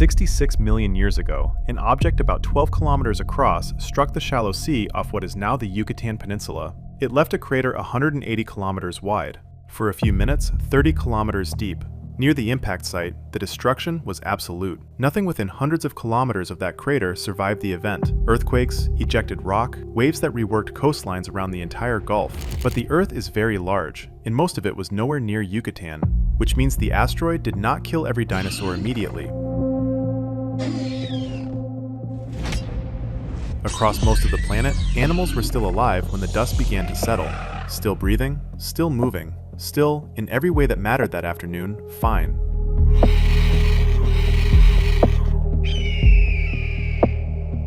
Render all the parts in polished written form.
66 million years ago, an object about 12 kilometers across struck the shallow sea off what is now the Yucatan Peninsula. It left a crater 180 kilometers wide. For a few minutes, 30 kilometers deep. Near the impact site, the destruction was absolute. Nothing within hundreds of kilometers of that crater survived the event. Earthquakes, ejected rock, waves that reworked coastlines around the entire Gulf. But the Earth is very large, and most of it was nowhere near Yucatan, which means the asteroid did not kill every dinosaur immediately. Across most of the planet, animals were still alive when the dust began to settle. Still breathing, still moving, still, in every way that mattered that afternoon, fine.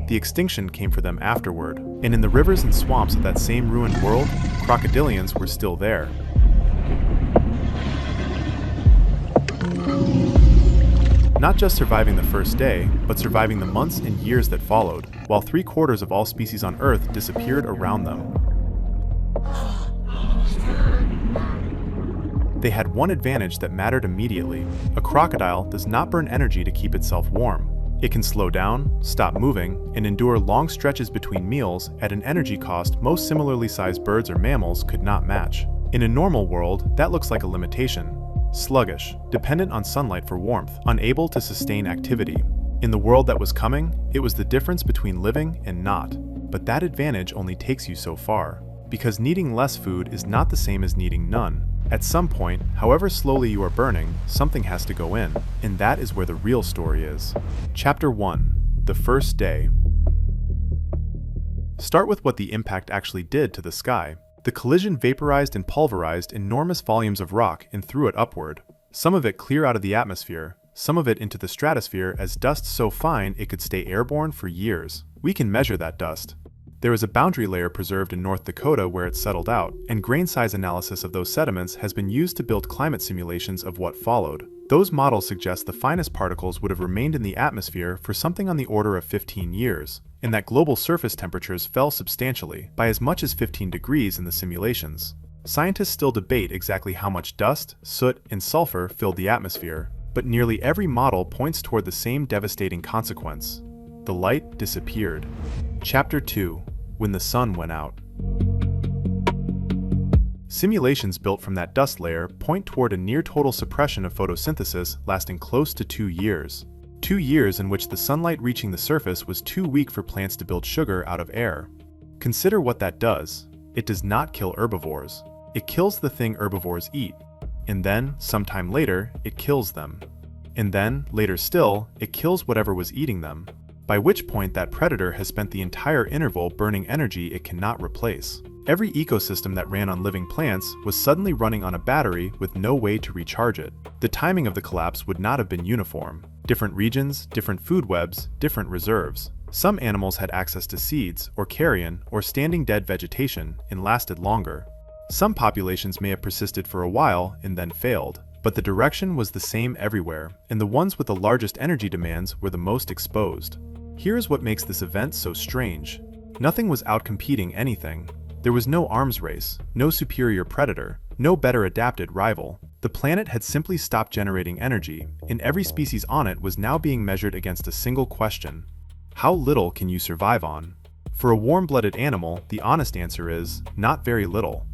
The extinction came for them afterward, and in the rivers and swamps of that same ruined world, crocodilians were still there. Not just surviving the first day, but surviving the months and years that followed, while 3/4 of all species on Earth disappeared around them. They had one advantage that mattered immediately. A crocodile does not burn energy to keep itself warm. It can slow down, stop moving, and endure long stretches between meals at an energy cost most similarly sized birds or mammals could not match. In a normal world, that looks like a limitation. Sluggish, dependent on sunlight for warmth, unable to sustain activity. In the world that was coming, it was the difference between living and not. But that advantage only takes you so far, because needing less food is not the same as needing none. At some point, however slowly you are burning, something has to go in, and that is where the real story is. Chapter 1: The First Day. Start with what the impact actually did to the sky. The collision vaporized and pulverized enormous volumes of rock and threw it upward. Some of it clear out of the atmosphere, some of it into the stratosphere as dust so fine it could stay airborne for years. We can measure that dust. There is a boundary layer preserved in North Dakota where it settled out, and grain size analysis of those sediments has been used to build climate simulations of what followed. Those models suggest the finest particles would have remained in the atmosphere for something on the order of 15 years, and that global surface temperatures fell substantially, by as much as 15 degrees in the simulations. Scientists still debate exactly how much dust, soot, and sulfur filled the atmosphere, but nearly every model points toward the same devastating consequence. The light disappeared. Chapter 2: When the sun went out. Simulations built from that dust layer point toward a near-total suppression of photosynthesis lasting close to 2 years. 2 years in which the sunlight reaching the surface was too weak for plants to build sugar out of air. Consider what that does. It does not kill herbivores. It kills the thing herbivores eat. And then, sometime later, it kills them. And then, later still, it kills whatever was eating them. By which point that predator has spent the entire interval burning energy it cannot replace. Every ecosystem that ran on living plants was suddenly running on a battery with no way to recharge it. The timing of the collapse would not have been uniform. Different regions, different food webs, different reserves. Some animals had access to seeds, or carrion, or standing dead vegetation, and lasted longer. Some populations may have persisted for a while and then failed. But the direction was the same everywhere, and the ones with the largest energy demands were the most exposed. Here is what makes this event so strange. Nothing was outcompeting anything. There was no arms race, no superior predator, no better adapted rival. The planet had simply stopped generating energy, and every species on it was now being measured against a single question: how little can you survive on? For a warm-blooded animal, the honest answer is, not very little.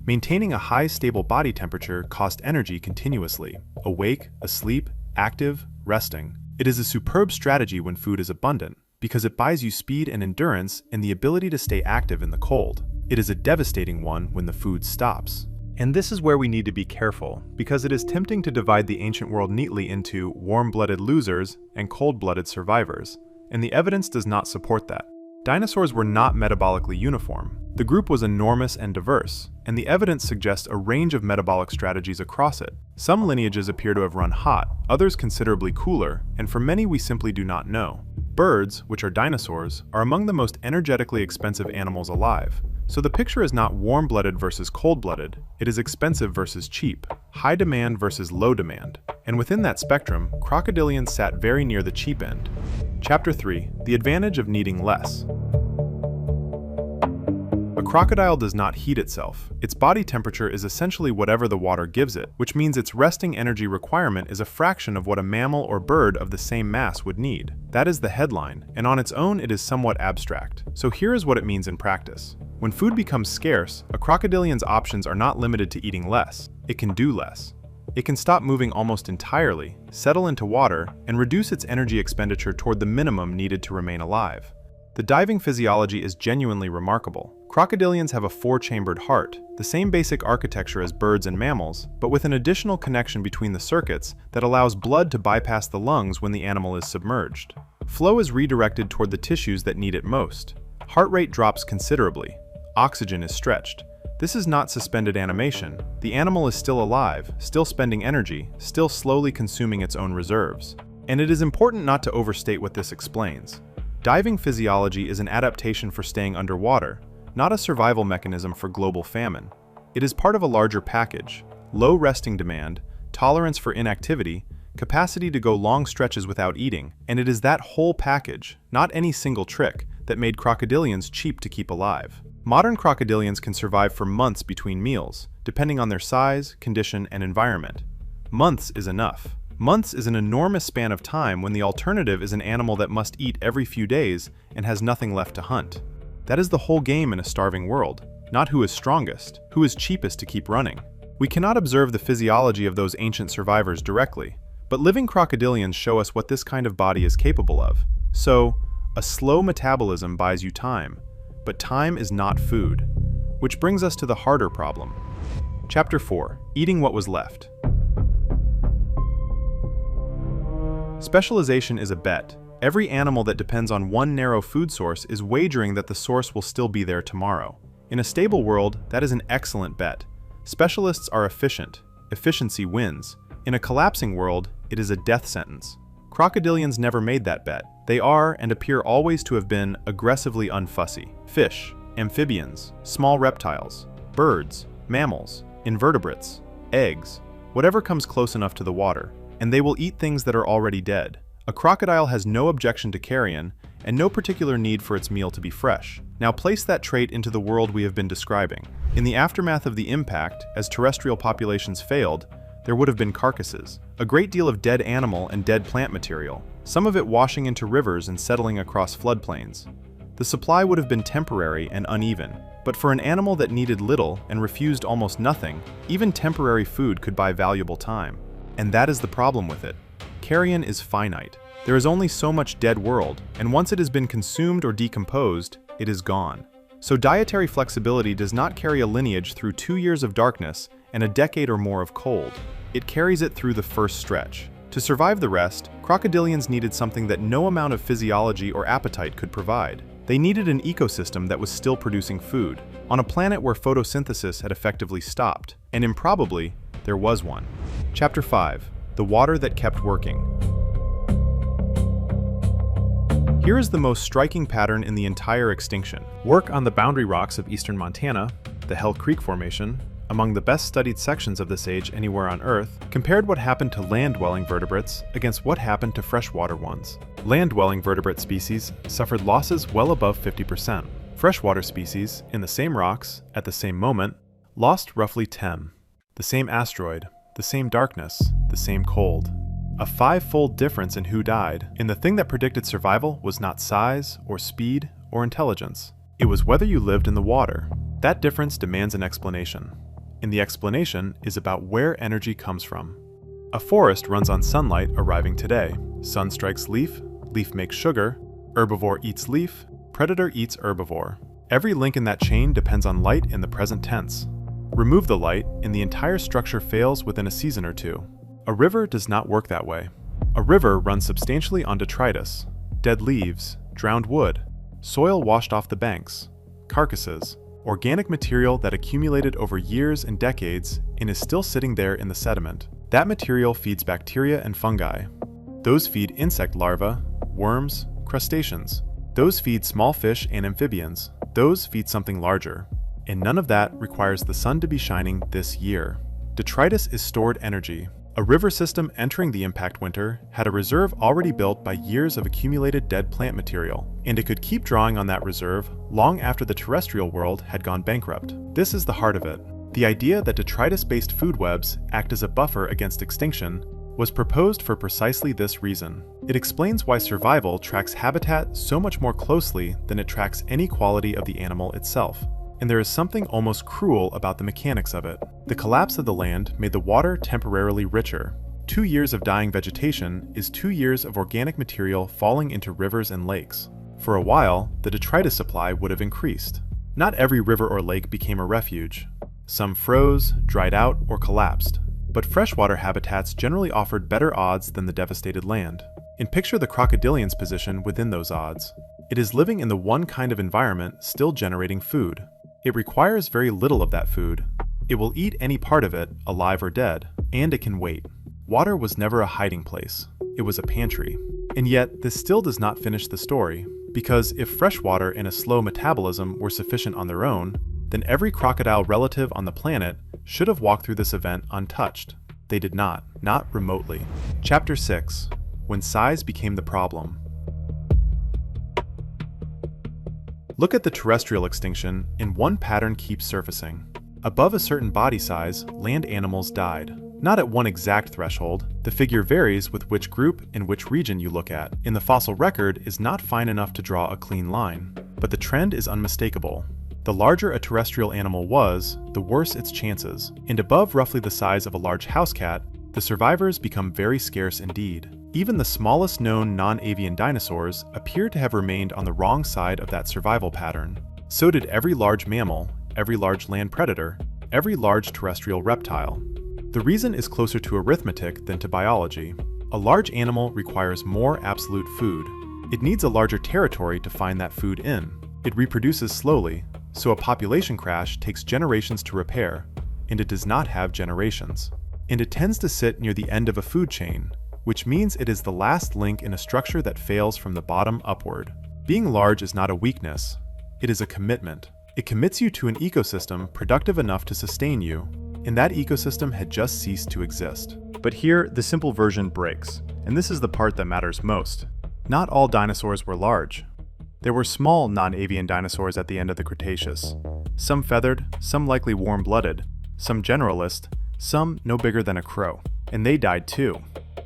Maintaining a high, stable body temperature cost energy continuously. Awake, asleep, active, resting. It is a superb strategy when food is abundant, because it buys you speed and endurance and the ability to stay active in the cold. It is a devastating one when the food stops. And this is where we need to be careful, because it is tempting to divide the ancient world neatly into warm-blooded losers and cold-blooded survivors, and the evidence does not support that. Dinosaurs were not metabolically uniform. The group was enormous and diverse, and the evidence suggests a range of metabolic strategies across it. Some lineages appear to have run hot, others considerably cooler, and for many we simply do not know. Birds, which are dinosaurs, are among the most energetically expensive animals alive. So the picture is not warm-blooded versus cold-blooded, it is expensive versus cheap, high demand versus low demand. And within that spectrum, crocodilians sat very near the cheap end. Chapter 3: The Advantage of Needing Less. A crocodile does not heat itself. Its body temperature is essentially whatever the water gives it, which means its resting energy requirement is a fraction of what a mammal or bird of the same mass would need. That is the headline, and on its own it is somewhat abstract. So here is what it means in practice. When food becomes scarce, a crocodilian's options are not limited to eating less. It can do less. It can stop moving almost entirely, settle into water, and reduce its energy expenditure toward the minimum needed to remain alive. The diving physiology is genuinely remarkable. Crocodilians have a four-chambered heart, the same basic architecture as birds and mammals, but with an additional connection between the circuits that allows blood to bypass the lungs when the animal is submerged. Flow is redirected toward the tissues that need it most. Heart rate drops considerably. Oxygen is stretched. This is not suspended animation. The animal is still alive, still spending energy, still slowly consuming its own reserves. And it is important not to overstate what this explains. Diving physiology is an adaptation for staying underwater, not a survival mechanism for global famine. It is part of a larger package: low resting demand, tolerance for inactivity, capacity to go long stretches without eating, and it is that whole package, not any single trick, that made crocodilians cheap to keep alive. Modern crocodilians can survive for months between meals, depending on their size, condition, and environment. Months is enough. Months is an enormous span of time when the alternative is an animal that must eat every few days and has nothing left to hunt. That is the whole game in a starving world, not who is strongest, who is cheapest to keep running. We cannot observe the physiology of those ancient survivors directly, but living crocodilians show us what this kind of body is capable of. So, a slow metabolism buys you time, but time is not food. Which brings us to the harder problem. Chapter 4: Eating what was left. Specialization is a bet. Every animal that depends on one narrow food source is wagering that the source will still be there tomorrow. In a stable world, that is an excellent bet. Specialists are efficient. Efficiency wins. In a collapsing world, it is a death sentence. Crocodilians never made that bet. They are, and appear always to have been, aggressively unfussy. Fish, amphibians, small reptiles, birds, mammals, invertebrates, eggs, whatever comes close enough to the water, and they will eat things that are already dead. A crocodile has no objection to carrion, and no particular need for its meal to be fresh. Now place that trait into the world we have been describing. In the aftermath of the impact, as terrestrial populations failed, there would have been carcasses, a great deal of dead animal and dead plant material, some of it washing into rivers and settling across floodplains. The supply would have been temporary and uneven, but for an animal that needed little and refused almost nothing, even temporary food could buy valuable time. And that is the problem with it. Carrion is finite. There is only so much dead world, and once it has been consumed or decomposed, it is gone. So dietary flexibility does not carry a lineage through 2 years of darkness and a decade or more of cold. It carries it through the first stretch. To survive the rest, crocodilians needed something that no amount of physiology or appetite could provide. They needed an ecosystem that was still producing food, on a planet where photosynthesis had effectively stopped, and improbably, there was one. Chapter 5: The water that kept working. Here is the most striking pattern in the entire extinction. Work on the boundary rocks of eastern Montana, the Hell Creek Formation, among the best studied sections of this age anywhere on Earth, compared what happened to land-dwelling vertebrates against what happened to freshwater ones. Land-dwelling vertebrate species suffered losses well above 50%. Freshwater species, in the same rocks, at the same moment, lost roughly 10. The same asteroid, the same darkness, the same cold. A 5-fold difference in who died, and the thing that predicted survival was not size, or speed, or intelligence. It was whether you lived in the water. That difference demands an explanation. And the explanation is about where energy comes from. A forest runs on sunlight arriving today. Sun strikes leaf, leaf makes sugar, herbivore eats leaf, predator eats herbivore. Every link in that chain depends on light in the present tense. Remove the light, and the entire structure fails within a season or two. A river does not work that way. A river runs substantially on detritus, dead leaves, drowned wood, soil washed off the banks, carcasses, organic material that accumulated over years and decades and is still sitting there in the sediment. That material feeds bacteria and fungi. Those feed insect larvae, worms, crustaceans. Those feed small fish and amphibians. Those feed something larger. And none of that requires the sun to be shining this year. Detritus is stored energy. A river system entering the impact winter had a reserve already built by years of accumulated dead plant material, and it could keep drawing on that reserve long after the terrestrial world had gone bankrupt. This is the heart of it. The idea that detritus-based food webs act as a buffer against extinction was proposed for precisely this reason. It explains why survival tracks habitat so much more closely than it tracks any quality of the animal itself. And there is something almost cruel about the mechanics of it. The collapse of the land made the water temporarily richer. 2 years of dying vegetation is 2 years of organic material falling into rivers and lakes. For a while, the detritus supply would have increased. Not every river or lake became a refuge. Some froze, dried out, or collapsed. But freshwater habitats generally offered better odds than the devastated land. And picture the crocodilian's position within those odds. It is living in the one kind of environment still generating food. It requires very little of that food. It will eat any part of it, alive or dead, and it can wait. Water was never a hiding place. It was a pantry. And yet, this still does not finish the story, because if freshwater and a slow metabolism were sufficient on their own, then every crocodile relative on the planet should have walked through this event untouched. They did not remotely. Chapter 6. When size became the problem. Look at the terrestrial extinction, and one pattern keeps surfacing. Above a certain body size, land animals died. Not at one exact threshold. The figure varies with which group and which region you look at, and the fossil record is not fine enough to draw a clean line. But the trend is unmistakable. The larger a terrestrial animal was, the worse its chances, and above roughly the size of a large house cat, the survivors become very scarce indeed. Even the smallest known non-avian dinosaurs appear to have remained on the wrong side of that survival pattern. So did every large mammal, every large land predator, every large terrestrial reptile. The reason is closer to arithmetic than to biology. A large animal requires more absolute food. It needs a larger territory to find that food in. It reproduces slowly, so a population crash takes generations to repair, and it does not have generations. And it tends to sit near the end of a food chain, which means it is the last link in a structure that fails from the bottom upward. Being large is not a weakness, it is a commitment. It commits you to an ecosystem productive enough to sustain you, and that ecosystem had just ceased to exist. But here, the simple version breaks, and this is the part that matters most. Not all dinosaurs were large. There were small non-avian dinosaurs at the end of the Cretaceous. Some feathered, some likely warm-blooded, some generalist, some no bigger than a crow. And they died too.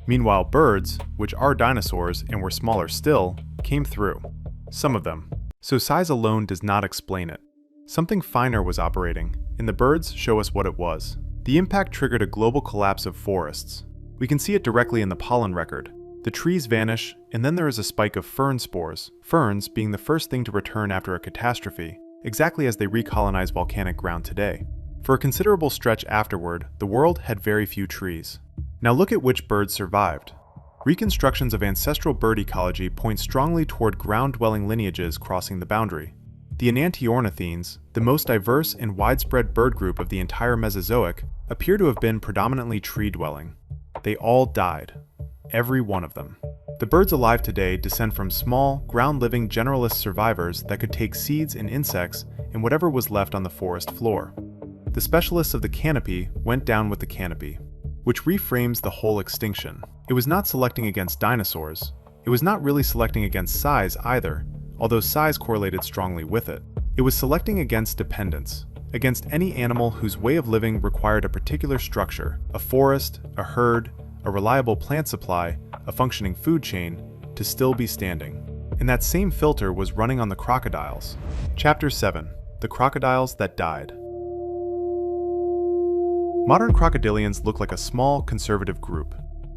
Meanwhile, birds, which are dinosaurs and were smaller still, came through. Some of them. So size alone does not explain it. Something finer was operating, and the birds show us what it was. The impact triggered a global collapse of forests. We can see it directly in the pollen record. The trees vanish, and then there is a spike of fern spores, ferns being the first thing to return after a catastrophe, exactly as they recolonize volcanic ground today. For a considerable stretch afterward, the world had very few trees. Now look at which birds survived. Reconstructions of ancestral bird ecology point strongly toward ground-dwelling lineages crossing the boundary. The enantiornithines, the most diverse and widespread bird group of the entire Mesozoic, appear to have been predominantly tree-dwelling. They all died. Every one of them. The birds alive today descend from small, ground-living generalist survivors that could take seeds and insects and whatever was left on the forest floor. The specialists of the canopy went down with the canopy, which reframes the whole extinction. It was not selecting against dinosaurs. It was not really selecting against size either, although size correlated strongly with it. It was selecting against dependence, against any animal whose way of living required a particular structure, a forest, a herd, a reliable plant supply, a functioning food chain, to still be standing. And that same filter was running on the crocodiles. Chapter 7. The Crocodiles That Died. Modern crocodilians look like a small, conservative group.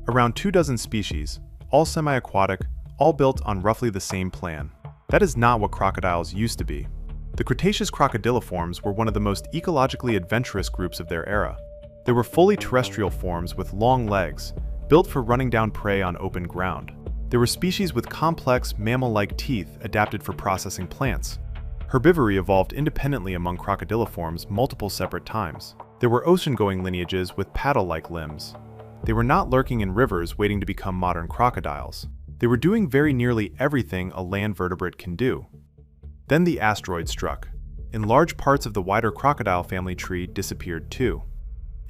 Around 24 species, all semi-aquatic, all built on roughly the same plan. That is not what crocodiles used to be. The Cretaceous crocodiliforms were one of the most ecologically adventurous groups of their era. They were fully terrestrial forms with long legs, built for running down prey on open ground. They were species with complex, mammal-like teeth adapted for processing plants. Herbivory evolved independently among crocodiliforms multiple separate times. There were ocean-going lineages with paddle-like limbs. They were not lurking in rivers waiting to become modern crocodiles. They were doing very nearly everything a land vertebrate can do. Then the asteroid struck, and large parts of the wider crocodile family tree disappeared too.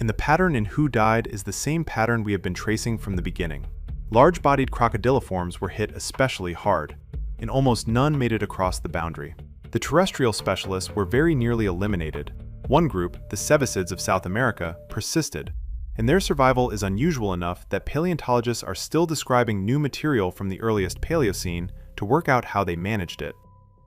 And the pattern in who died is the same pattern we have been tracing from the beginning. Large-bodied crocodiliforms were hit especially hard, and almost none made it across the boundary. The terrestrial specialists were very nearly eliminated. One group, the cephasids of South America, persisted, and their survival is unusual enough that paleontologists are still describing new material from the earliest Paleocene to work out how they managed it.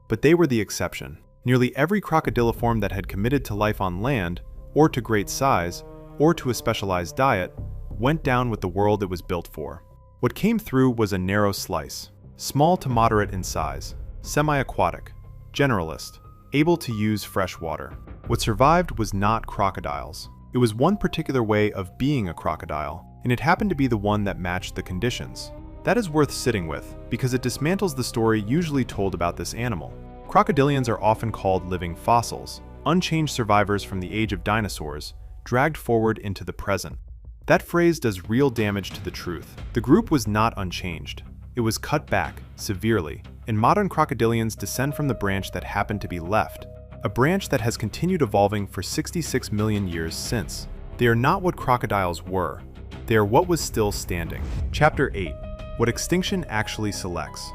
But they were the exception. Nearly every crocodiliform that had committed to life on land, or to great size, or to a specialized diet, went down with the world it was built for. What came through was a narrow slice, small to moderate in size, semi-aquatic, generalist, able to use fresh water. What survived was not crocodiles. It was one particular way of being a crocodile, and it happened to be the one that matched the conditions. That is worth sitting with, because it dismantles the story usually told about this animal. Crocodilians are often called living fossils, unchanged survivors from the age of dinosaurs, dragged forward into the present. That phrase does real damage to the truth. The group was not unchanged. It was cut back, severely, and modern crocodilians descend from the branch that happened to be left, a branch that has continued evolving for 66 million years since. They are not what crocodiles were. They are what was still standing. Chapter 8. What extinction actually selects.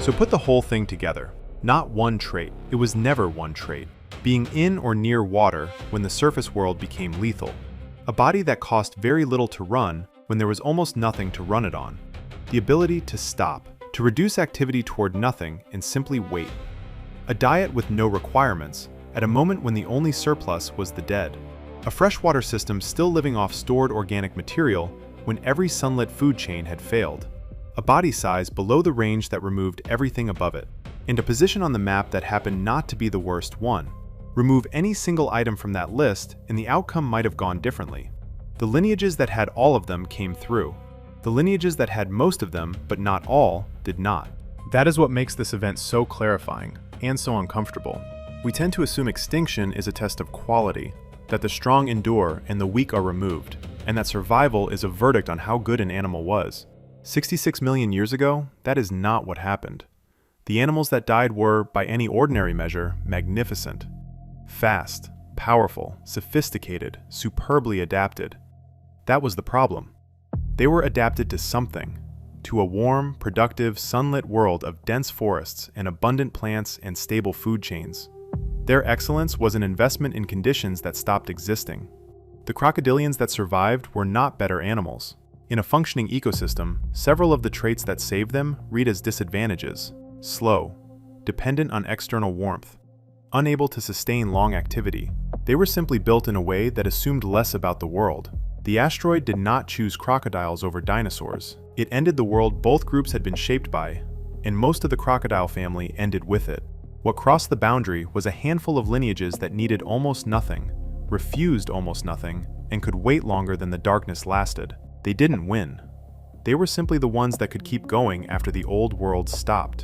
So put the whole thing together. Not one trait. It was never one trait. Being in or near water when the surface world became lethal. A body that cost very little to run when there was almost nothing to run it on. The ability to stop, to reduce activity toward nothing and simply wait. A diet with no requirements, at a moment when the only surplus was the dead. A freshwater system still living off stored organic material when every sunlit food chain had failed. A body size below the range that removed everything above it. And a position on the map that happened not to be the worst one. Remove any single item from that list, and the outcome might have gone differently. The lineages that had all of them came through. The lineages that had most of them, but not all, did not. That is what makes this event so clarifying, and so uncomfortable. We tend to assume extinction is a test of quality, that the strong endure and the weak are removed, and that survival is a verdict on how good an animal was. 66 million years ago, that is not what happened. The animals that died were, by any ordinary measure, magnificent. Fast, powerful, sophisticated, superbly adapted. That was the problem. They were adapted to something, to a warm, productive, sunlit world of dense forests and abundant plants and stable food chains. Their excellence was an investment in conditions that stopped existing. The crocodilians that survived were not better animals. In a functioning ecosystem, several of the traits that saved them read as disadvantages: slow, dependent on external warmth, unable to sustain long activity. They were simply built in a way that assumed less about the world. The asteroid did not choose crocodiles over dinosaurs. It ended the world both groups had been shaped by, and most of the crocodile family ended with it. What crossed the boundary was a handful of lineages that needed almost nothing, refused almost nothing, and could wait longer than the darkness lasted. They didn't win. They were simply the ones that could keep going after the old world stopped.